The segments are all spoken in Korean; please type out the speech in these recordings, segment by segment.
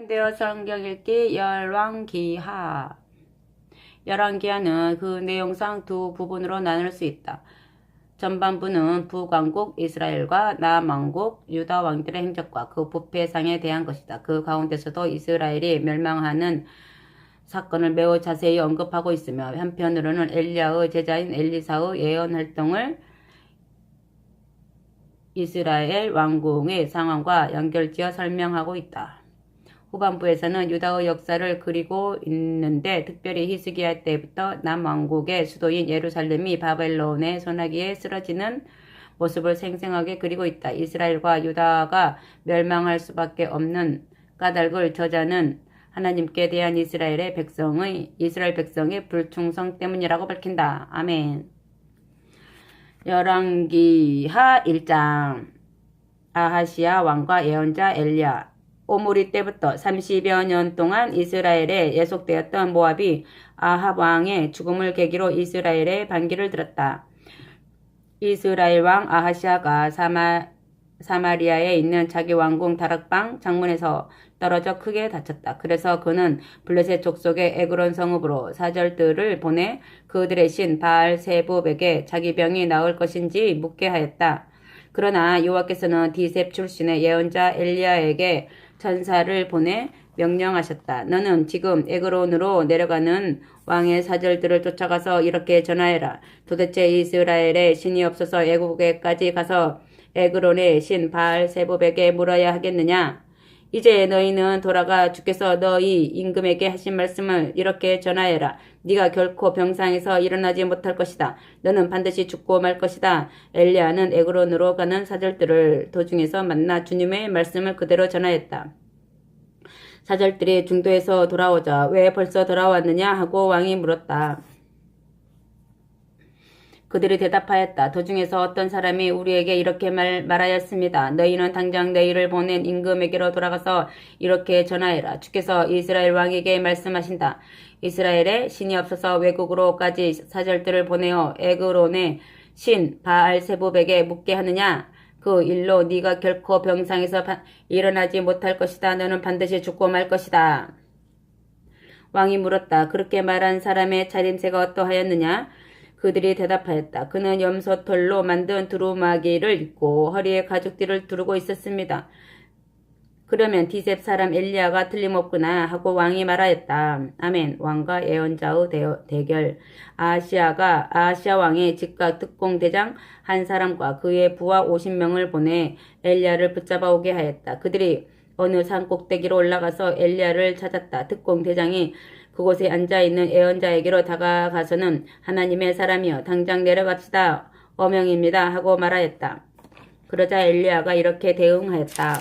되어 성경 읽기 열왕기하. 열왕기하는 그 내용상 두 부분으로 나눌 수 있다. 전반부는 북왕국 이스라엘과 남왕국 유다 왕들의 행적과 그 부패상에 대한 것이다. 그 가운데서도 이스라엘이 멸망하는 사건을 매우 자세히 언급하고 있으며 한편으로는 엘리야의 제자인 엘리사의 예언 활동을 이스라엘 왕궁의 상황과 연결지어 설명하고 있다. 후반부에서는 유다의 역사를 그리고 있는데 특별히 히스기야 때부터 남왕국의 수도인 예루살렘이 바벨론의 손아귀에 쓰러지는 모습을 생생하게 그리고 있다. 이스라엘과 유다가 멸망할 수밖에 없는 까닭을 저자는 하나님께 대한 이스라엘 백성의 불충성 때문이라고 밝힌다. 아멘. 열왕기하 1장. 아하시야 왕과 예언자 엘리야. 오므리 때부터 30여 년 동안 이스라엘에 예속되었던 모압이 아합 왕의 죽음을 계기로 이스라엘의 반기를 들었다. 이스라엘 왕 아하시아가 사마리아에 있는 자기 왕궁 다락방 장문에서 떨어져 크게 다쳤다. 그래서 그는 블레셋 족속의 에그론 성읍으로 사절들을 보내 그들의 신 바알 세붑에게 자기 병이 나을 것인지 묻게 하였다. 그러나 여호와께서는 디셉 출신의 예언자 엘리야에게 천사를 보내 명령하셨다. 너는 지금 에그론으로 내려가는 왕의 사절들을 쫓아가서 이렇게 전하해라. 도대체 이스라엘의 신이 없어서 애국에까지 가서 에그론의 신 바알 세붑에게 물어야 하겠느냐? 이제 너희는 돌아가 주께서 너희 임금에게 하신 말씀을 이렇게 전하해라. 네가 결코 병상에서 일어나지 못할 것이다. 너는 반드시 죽고 말 것이다. 엘리야는 에그론으로 가는 사절들을 도중에서 만나 주님의 말씀을 그대로 전하였다. 사절들이 중도에서 돌아오자 왜 벌써 돌아왔느냐 하고 왕이 물었다. 그들이 대답하였다. 도중에서 어떤 사람이 우리에게 이렇게 말하였습니다. 너희는 당장 너희를 보낸 임금에게로 돌아가서 이렇게 전하해라. 주께서 이스라엘 왕에게 말씀하신다. 이스라엘에 신이 없어서 외국으로까지 사절들을 보내어 에그론의 신 바알 세붑에게 묻게 하느냐? 그 일로 네가 결코 병상에서 일어나지 못할 것이다. 너는 반드시 죽고 말 것이다. 왕이 물었다. 그렇게 말한 사람의 차림새가 어떠하였느냐? 그들이 대답하였다. 그는 염소털로 만든 두루마기를 입고 허리에 가죽띠를 두르고 있었습니다. 그러면 디셉 사람 엘리야가 틀림없구나 하고 왕이 말하였다. 아멘. 왕과 예언자의 대결. 아하시아 왕이 즉각 특공대장 한 사람과 그의 부하 50명을 보내 엘리야를 붙잡아 오게 하였다. 그들이 어느 산 꼭대기로 올라가서 엘리야를 찾았다. 특공대장이 그곳에 앉아있는 예언자에게로 다가가서는 하나님의 사람이여 당장 내려갑시다. 어명입니다. 하고 말하였다. 그러자 엘리야가 이렇게 대응하였다.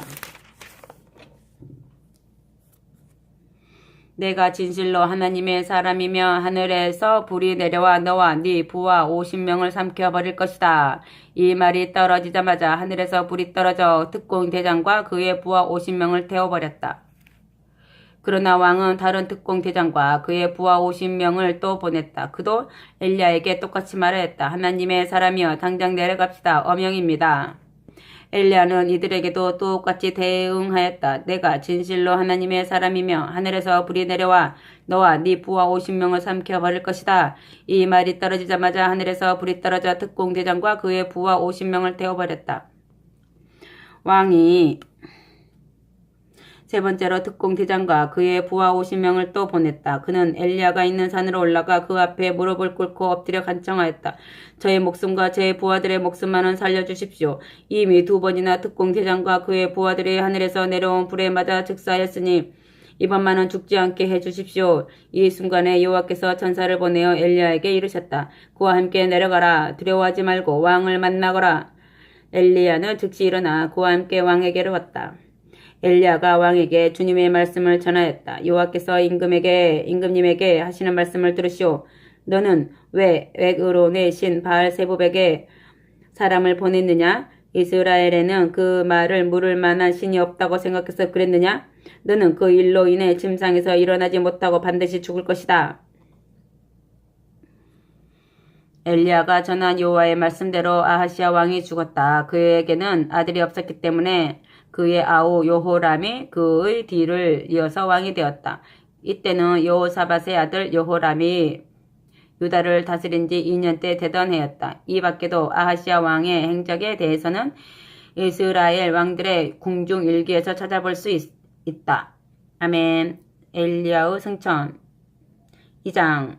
내가 진실로 하나님의 사람이며 하늘에서 불이 내려와 너와 네 부하 50명을 삼켜버릴 것이다. 이 말이 떨어지자마자 하늘에서 불이 떨어져 특공대장과 그의 부하 50명을 태워버렸다. 그러나 왕은 다른 특공대장과 그의 부하 50명을 또 보냈다. 그도 엘리야에게 똑같이 말하였다. 하나님의 사람이여 당장 내려갑시다. 어명입니다. 엘리야는 이들에게도 똑같이 대응하였다. 내가 진실로 하나님의 사람이며 하늘에서 불이 내려와 너와 네 부하 50명을 삼켜버릴 것이다. 이 말이 떨어지자마자 하늘에서 불이 떨어져 특공대장과 그의 부하 50명을 태워버렸다. 왕이 세 번째로 특공대장과 그의 부하 50명을 또 보냈다. 그는 엘리야가 있는 산으로 올라가 그 앞에 무릎을 꿇고 엎드려 간청하였다. 저의 목숨과 제 부하들의 목숨만은 살려주십시오. 이미 2번이나 특공대장과 그의 부하들이 하늘에서 내려온 불에 맞아 즉사하였으니 이번만은 죽지 않게 해주십시오. 이 순간에 여호와께서 천사를 보내어 엘리야에게 이르셨다. 그와 함께 내려가라. 두려워하지 말고 왕을 만나거라. 엘리야는 즉시 일어나 그와 함께 왕에게로 갔다. 엘리야가 왕에게 주님의 말씀을 전하였다. 여호와께서 임금님에게 하시는 말씀을 들으시오. 너는 왜 에그론의 신 바알 세붑에게 사람을 보냈느냐? 이스라엘에는 그 말을 물을 만한 신이 없다고 생각해서 그랬느냐? 너는 그 일로 인해 침상에서 일어나지 못하고 반드시 죽을 것이다. 엘리야가 전한 여호와의 말씀대로 아하시아 왕이 죽었다. 그에게는 아들이 없었기 때문에 그의 아우 여호람이 그의 뒤를 이어서 왕이 되었다. 이때는 여호사밧의 아들 여호람이 유다를 다스린 지 2년째 되던 해였다. 이 밖에도 아하시아 왕의 행적에 대해서는 이스라엘 왕들의 궁중 일기에서 찾아볼 수 있다. 아멘. 엘리야의 승천 2장.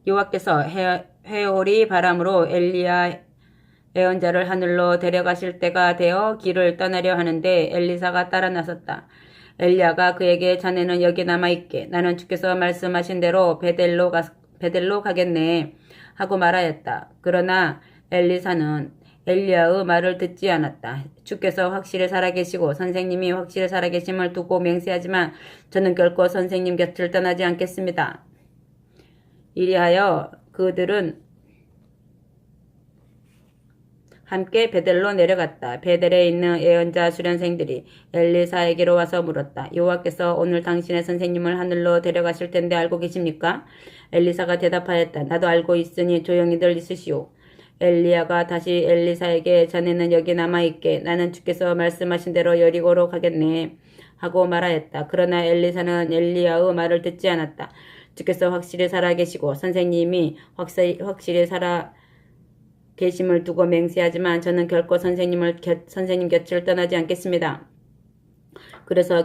여호와께서 회오리 바람으로 엘리야 예언자를 하늘로 데려가실 때가 되어 길을 떠나려 하는데 엘리사가 따라 나섰다. 엘리야가 그에게 자네는 여기 남아있게 나는 주께서 말씀하신 대로 베델로 가겠네 하고 말하였다. 그러나 엘리사는 엘리야의 말을 듣지 않았다. 주께서 확실히 살아계시고 선생님이 확실히 살아계심을 두고 맹세하지만 저는 결코 선생님 곁을 떠나지 않겠습니다. 이리하여 그들은 함께 베델로 내려갔다. 베델에 있는 예언자 수련생들이 엘리사에게로 와서 물었다. 여호와께서 오늘 당신의 선생님을 하늘로 데려가실 텐데 알고 계십니까? 엘리사가 대답하였다. 나도 알고 있으니 조용히들 있으시오. 엘리야가 다시 엘리사에게 자네는 여기 남아있게 나는 주께서 말씀하신 대로 여리고로 가겠네 하고 말하였다. 그러나 엘리사는 엘리야의 말을 듣지 않았다. 주께서 확실히 살아계시고 선생님이 확실히 계심을 두고 맹세하지만 저는 결코 선생님 곁을 떠나지 않겠습니다. 그래서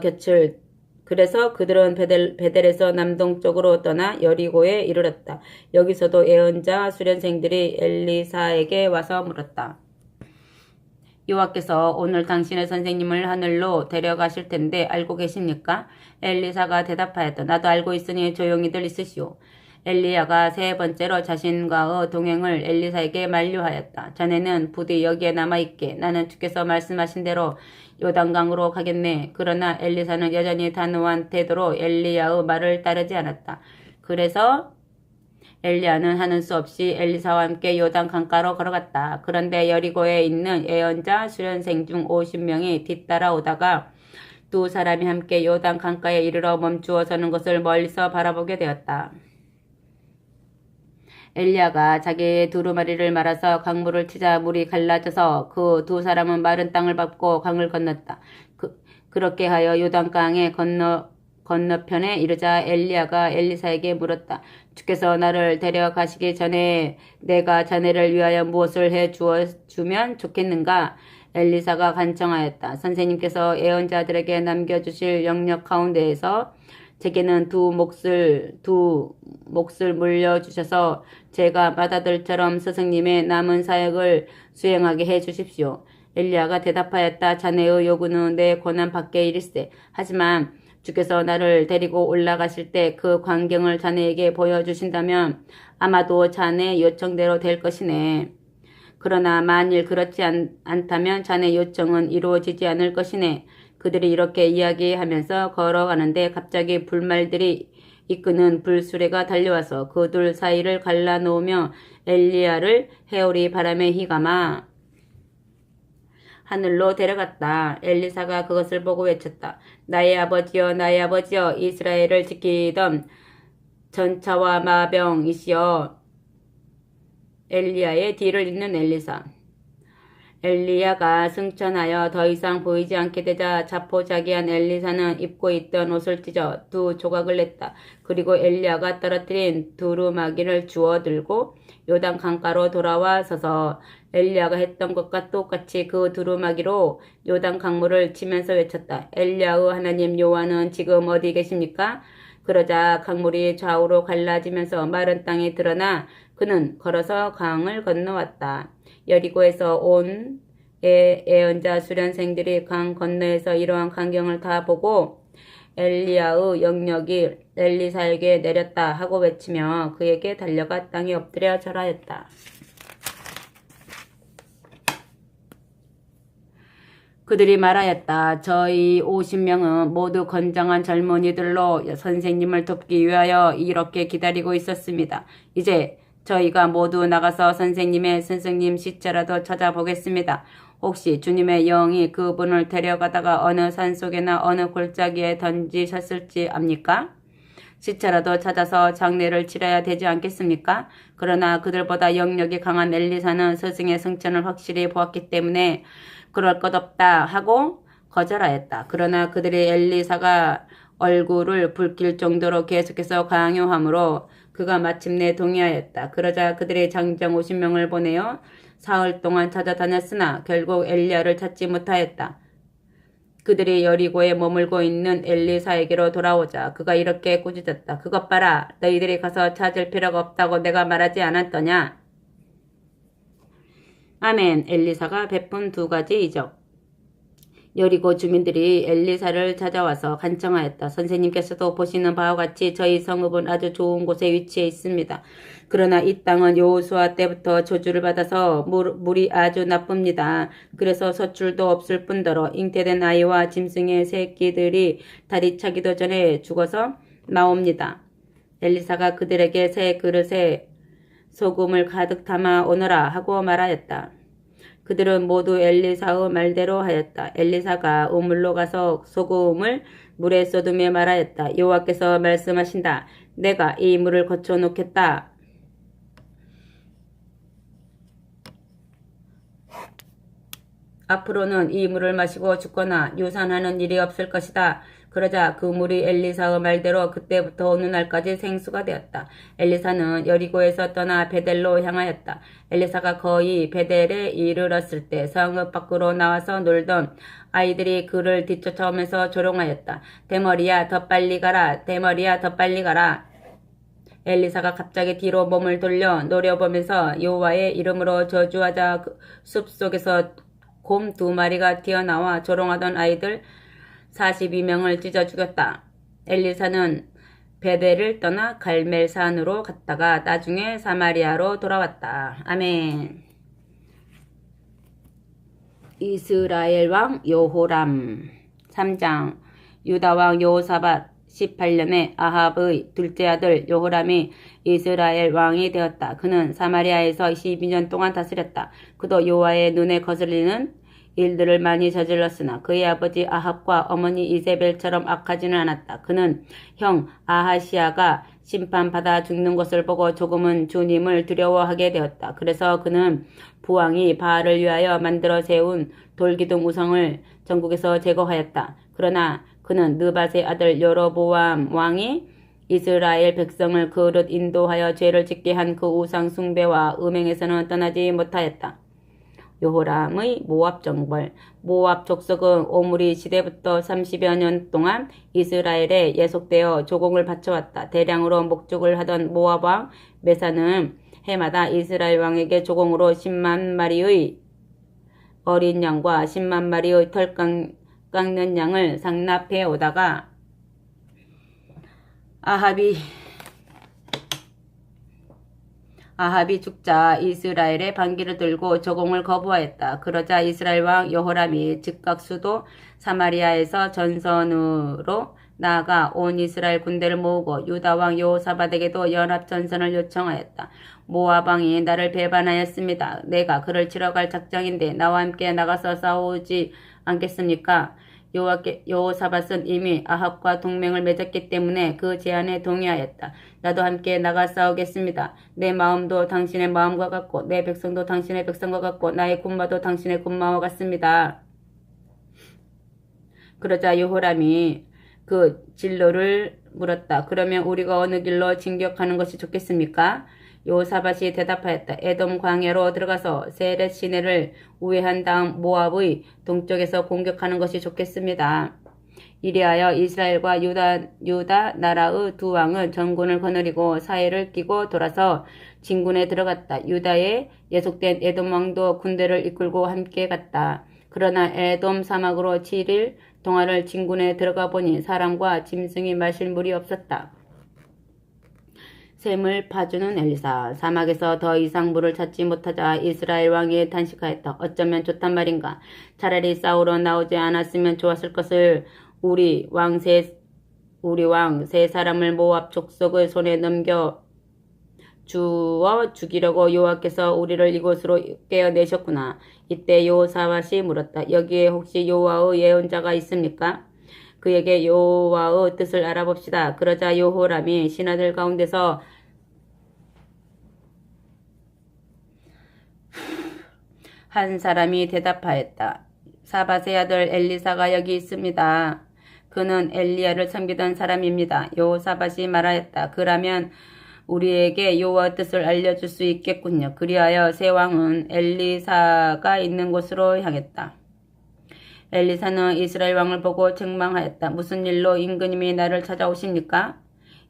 그들은 베델에서 남동쪽으로 떠나 여리고에 이르렀다. 여기서도 예언자 수련생들이 엘리사에게 와서 물었다. 여호와께서 오늘 당신의 선생님을 하늘로 데려가실 텐데 알고 계십니까? 엘리사가 대답하였다. 나도 알고 있으니 조용히들 있으시오. 엘리야가 세 번째로 자신과의 동행을 엘리사에게 만류하였다. 자네는 부디 여기에 남아있게 나는 주께서 말씀하신 대로 요단강으로 가겠네. 그러나 엘리사는 여전히 단호한 태도로 엘리야의 말을 따르지 않았다. 그래서 엘리야는 하는 수 없이 엘리사와 함께 요단 강가로 걸어갔다. 그런데 여리고에 있는 예언자 수련생 중 50명이 뒤따라오다가 두 사람이 함께 요단 강가에 이르러 멈추어 서는 것을 멀리서 바라보게 되었다. 엘리야가 자기의 두루마리를 말아서 강물을 치자 물이 갈라져서 그 두 사람은 마른 땅을 밟고 강을 건넜다. 그렇게 하여 요단강의 건너편에 이르자 엘리야가 엘리사에게 물었다. 주께서 나를 데려가시기 전에 내가 자네를 위하여 무엇을 해 주면 좋겠는가? 엘리사가 간청하였다. 선생님께서 예언자들에게 남겨주실 영역 가운데에서 제게는 두 몫을 물려주셔서 제가 맏아들처럼 스승님의 남은 사역을 수행하게 해 주십시오. 엘리야가 대답하였다. 자네의 요구는 내 권한 밖의 일일세. 하지만 주께서 나를 데리고 올라가실 때 그 광경을 자네에게 보여주신다면 아마도 자네 요청대로 될 것이네. 그러나 만일 그렇지 않다면 자네 요청은 이루어지지 않을 것이네. 그들이 이렇게 이야기하면서 걸어가는데 갑자기 불말들이 이끄는 불수레가 달려와서 그 둘 사이를 갈라놓으며 엘리야를 회오리 바람에 휘감아 하늘로 데려갔다. 엘리사가 그것을 보고 외쳤다. 나의 아버지여, 나의 아버지여, 이스라엘을 지키던 전차와 마병이시여. 엘리야의 뒤를 잇는 엘리사. 엘리야가 승천하여 더 이상 보이지 않게 되자 자포자기한 엘리사는 입고 있던 옷을 찢어 두 조각을 냈다. 그리고 엘리야가 떨어뜨린 두루마기를 주워 들고 요단 강가로 돌아와 서서 엘리야가 했던 것과 똑같이 그 두루마기로 요단 강물을 치면서 외쳤다. 엘리야의 하나님 여호와는 지금 어디 계십니까? 그러자 강물이 좌우로 갈라지면서 마른 땅에 드러나 그는 걸어서 강을 건너왔다. 여리고에서 온 예언자 수련생들이 강 건너에서 이러한 광경을 다 보고 엘리야의 영역이 엘리사에게 내렸다 하고 외치며 그에게 달려가 땅에 엎드려 절하였다. 그들이 말하였다. 저희 50명은 모두 건장한 젊은이들로 선생님을 돕기 위하여 이렇게 기다리고 있었습니다. 이제 저희가 모두 나가서 선생님의 스승님 시체라도 찾아보겠습니다. 혹시 주님의 영이 그분을 데려가다가 어느 산속에나 어느 골짜기에 던지셨을지 압니까? 시체라도 찾아서 장례를 치러야 되지 않겠습니까? 그러나 그들보다 영역이 강한 엘리사는 스승의 승천을 확실히 보았기 때문에 그럴 것 없다 하고 거절하였다. 그러나 그들이 엘리사가 얼굴을 붉힐 정도로 계속해서 강요함으로 그가 마침내 동의하였다. 그러자 그들이 장정 50명을 보내어 사흘 동안 찾아다녔으나 결국 엘리야를 찾지 못하였다. 그들이 여리고에 머물고 있는 엘리사에게로 돌아오자 그가 이렇게 꾸짖었다. 그것 봐라. 너희들이 가서 찾을 필요가 없다고 내가 말하지 않았더냐. 아멘. 엘리사가 베푼 두 가지 이적. 여리고 주민들이 엘리사를 찾아와서 간청하였다. 선생님께서도 보시는 바와 같이 저희 성읍은 아주 좋은 곳에 위치해 있습니다. 그러나 이 땅은 여호수아 때부터 저주를 받아서 물이 아주 나쁩니다. 그래서 서출도 없을 뿐더러 잉태된 아이와 짐승의 새끼들이 다리 차기도 전에 죽어서 나옵니다. 엘리사가 그들에게 새 그릇에 소금을 가득 담아 오너라 하고 말하였다. 그들은 모두 엘리사의 말대로 하였다. 엘리사가 우물로 가서 소금을 물에 쏟으며 말하였다. 여호와께서 말씀하신다. 내가 이 물을 거쳐 놓겠다. 앞으로는 이 물을 마시고 죽거나 유산하는 일이 없을 것이다. 그러자 그 물이 엘리사의 말대로 그때부터 어느 날까지 생수가 되었다. 엘리사는 여리고에서 떠나 베델로 향하였다. 엘리사가 거의 베델에 이르렀을 때 성읍 밖으로 나와서 놀던 아이들이 그를 뒤쫓아오면서 조롱하였다. 대머리야 더 빨리 가라. 대머리야 더 빨리 가라. 엘리사가 갑자기 뒤로 몸을 돌려 노려보면서 여호와의 이름으로 저주하자 숲속에서 곰 2마리가 튀어나와 조롱하던 아이들 42명을 찢어 죽였다. 엘리사는 베델을 떠나 갈멜산으로 갔다가 나중에 사마리아로 돌아왔다. 아멘. 이스라엘 왕 여호람 3장. 유다 왕 여호사밧 18년에 아합의 둘째 아들 여호람이 이스라엘 왕이 되었다. 그는 사마리아에서 12년 동안 다스렸다. 그도 여호와의 눈에 거슬리는 일들을 많이 저질렀으나 그의 아버지 아합과 어머니 이세벨처럼 악하지는 않았다. 그는 형 아하시아가 심판받아 죽는 것을 보고 조금은 주님을 두려워하게 되었다. 그래서 그는 부왕이 바알을 위하여 만들어 세운 돌기둥 우상을 전국에서 제거하였다. 그러나 그는 느밧의 아들 여로보암 왕이 이스라엘 백성을 그릇 인도하여 죄를 짓게 한 그 우상 숭배와 음행에서는 떠나지 못하였다. 여호람의 모압 정벌. 모압 족속은 오므리 시대부터 30여 년 동안 이스라엘에 예속되어 조공을 바쳐왔다. 대량으로 목축을 하던 모압 왕 메사는 해마다 이스라엘 왕에게 조공으로 10만 마리의 어린 양과 10만 마리의 털 깎는 양을 상납해 오다가 아합이 죽자 이스라엘의 반기를 들고 조공을 거부하였다. 그러자 이스라엘 왕 여호람이 즉각 수도 사마리아에서 전선으로 나아가 온 이스라엘 군대를 모으고 유다 왕 여호사밧에게도 연합전선을 요청하였다. 모압 왕이 나를 배반하였습니다. 내가 그를 치러 갈 작정인데 나와 함께 나가서 싸우지 않겠습니까? 여호사밧은 이미 아합과 동맹을 맺었기 때문에 그 제안에 동의하였다. 나도 함께 나가 싸우겠습니다. 내 마음도 당신의 마음과 같고 내 백성도 당신의 백성과 같고 나의 군마도 당신의 군마와 같습니다. 그러자 여호람이 그 진로를 물었다. 그러면 우리가 어느 길로 진격하는 것이 좋겠습니까? 여호사밧이 대답하였다. 에돔 광야로 들어가서 세렛 시내를 우회한 다음 모압의 동쪽에서 공격하는 것이 좋겠습니다. 이리하여 이스라엘과 유다 나라의 두 왕은 전군을 거느리고 사해를 끼고 돌아서 진군에 들어갔다. 유다에 예속된 에돔 왕도 군대를 이끌고 함께 갔다. 그러나 에돔 사막으로 7일 동안을 진군에 들어가 보니 사람과 짐승이 마실 물이 없었다. 샘을 파주는 엘리사. 사막에서 더 이상 물을 찾지 못하자 이스라엘 왕이 탄식하였다. 어쩌면 좋단 말인가. 차라리 싸우러 나오지 않았으면 좋았을 것을. 우리 왕 세 사람을 모압 족속의 손에 넘겨 주어 죽이려고 여호와께서 우리를 이곳으로 깨어내셨구나. 이때 여호사밧이 물었다. 여기에 혹시 여호와의 예언자가 있습니까? 그에게 여호와의 뜻을 알아봅시다. 그러자 여호람이 신하들 가운데서 한 사람이 대답하였다. 사밧의 아들 엘리사가 여기 있습니다. 그는 엘리야를 섬기던 사람입니다. 여호사밧이 말하였다. 그러면 우리에게 여호와 뜻을 알려줄 수 있겠군요. 그리하여 세 왕은 엘리사가 있는 곳으로 향했다. 엘리사는 이스라엘 왕을 보고 책망하였다. 무슨 일로 임금님이 나를 찾아오십니까?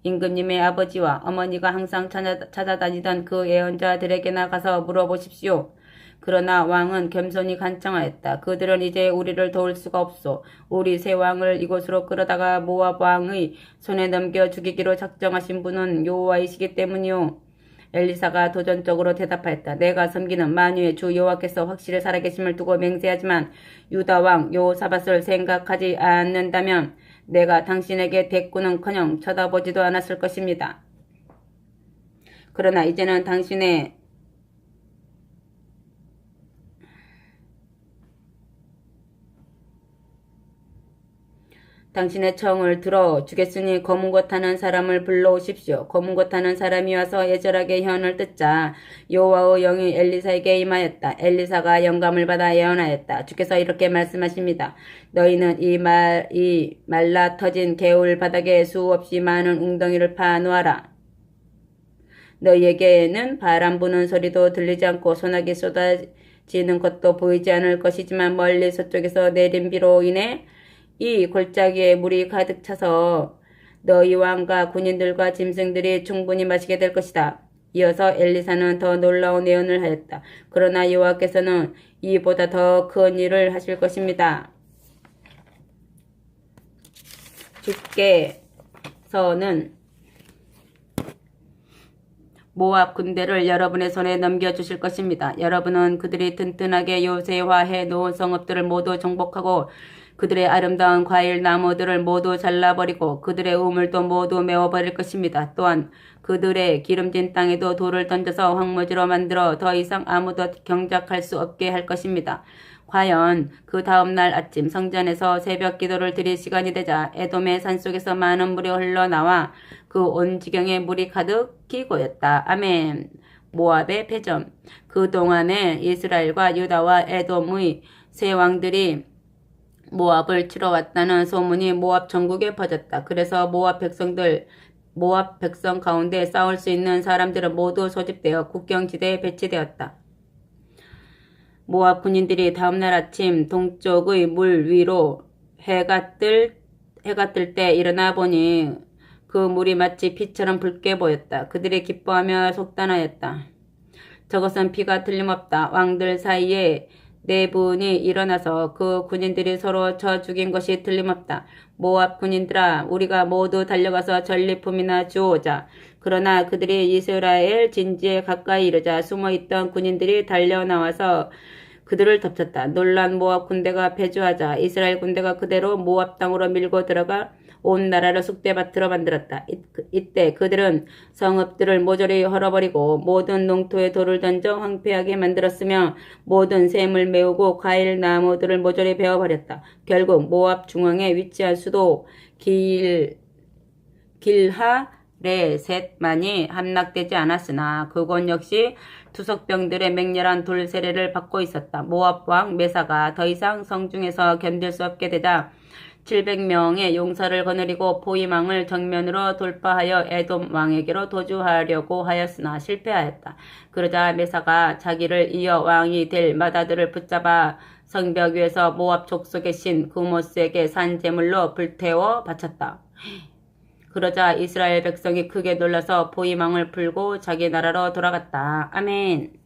임금님의 아버지와 어머니가 항상 찾아다니던 그 예언자들에게나 가서 물어보십시오. 그러나 왕은 겸손히 간청하였다. 그들은 이제 우리를 도울 수가 없소. 우리 세 왕을 이곳으로 끌어다가 모압 왕의 손에 넘겨 죽이기로 작정하신 분은 여호와이시기 때문이요. 엘리사가 도전적으로 대답하였다. 내가 섬기는 만유의 주 여호와께서 확실히 살아계심을 두고 맹세하지만 유다 왕 여호사밧을 생각하지 않는다면 내가 당신에게 대꾸는커녕 쳐다보지도 않았을 것입니다. 그러나 이제는 당신의 청을 들어 주겠으니 검은 것 타는 사람을 불러오십시오. 검은 것 타는 사람이 와서 예절하게 예언을 듣자 여호와의 영이 엘리사에게 임하였다. 엘리사가 영감을 받아 예언하였다. 주께서 이렇게 말씀하십니다. 너희는 이 말라 터진 개울 바닥에 수없이 많은 웅덩이를 파 놓아라. 너희에게는 바람 부는 소리도 들리지 않고 소나기 쏟아지는 것도 보이지 않을 것이지만 멀리 서쪽에서 내린 비로 인해 이 골짜기에 물이 가득 차서 너희 왕과 군인들과 짐승들이 충분히 마시게 될 것이다. 이어서 엘리사는 더 놀라운 예언을 하였다. 그러나 여호와께서는 이보다 더 큰 일을 하실 것입니다. 주께서는 모압 군대를 여러분의 손에 넘겨주실 것입니다. 여러분은 그들이 튼튼하게 요새화해 놓은 성읍들을 모두 정복하고 그들의 아름다운 과일 나무들을 모두 잘라버리고 그들의 우물도 모두 메워버릴 것입니다. 또한 그들의 기름진 땅에도 돌을 던져서 황무지로 만들어 더 이상 아무도 경작할 수 없게 할 것입니다. 과연 그 다음날 아침 성전에서 새벽 기도를 드릴 시간이 되자 에돔의 산속에서 많은 물이 흘러나와 그 온 지경에 물이 가득히 고였다. 아멘. 모압의 패전. 그동안에 이스라엘과 유다와 에돔의 세 왕들이 모압을 치러 왔다는 소문이 모압 전국에 퍼졌다. 그래서 모압 백성 가운데 싸울 수 있는 사람들은 모두 소집되어 국경지대에 배치되었다. 모압 군인들이 다음날 아침 동쪽의 물 위로 해가 뜰 때 일어나 보니 그 물이 마치 피처럼 붉게 보였다. 그들이 기뻐하며 속단하였다. 저것은 피가 틀림없다. 왕들 사이에 네 분이 일어나서 그 군인들이 서로 쳐 죽인 것이 틀림없다. 모압 군인들아, 우리가 모두 달려가서 전리품이나 주오자. 그러나 그들이 이스라엘 진지에 가까이 이르자 숨어있던 군인들이 달려나와서 그들을 덮쳤다. 놀란 모압 군대가 패주하자 이스라엘 군대가 그대로 모압 땅으로 밀고 들어가 온 나라를 쑥대밭으로 만들었다. 이때 그들은 성읍들을 모조리 헐어버리고 모든 농토에 돌을 던져 황폐하게 만들었으며 모든 샘을 메우고 과일 나무들을 모조리 베어버렸다. 결국 모압 중앙에 위치한 수도 길하레셋만이 함락되지 않았으나 그곳 역시 투석병들의 맹렬한 돌세례를 받고 있었다. 모압 왕 메사가 더 이상 성중에서 견딜 수 없게 되자 700명의 용사를 거느리고 포위망을 정면으로 돌파하여 에돔 왕에게로 도주하려고 하였으나 실패하였다. 그러자 메사가 자기를 이어 왕이 될 맏아들을 붙잡아 성벽 위에서 모압 족속의 신 구모스에게 산 제물로 불태워 바쳤다. 그러자 이스라엘 백성이 크게 놀라서 포위망을 풀고 자기 나라로 돌아갔다. 아멘.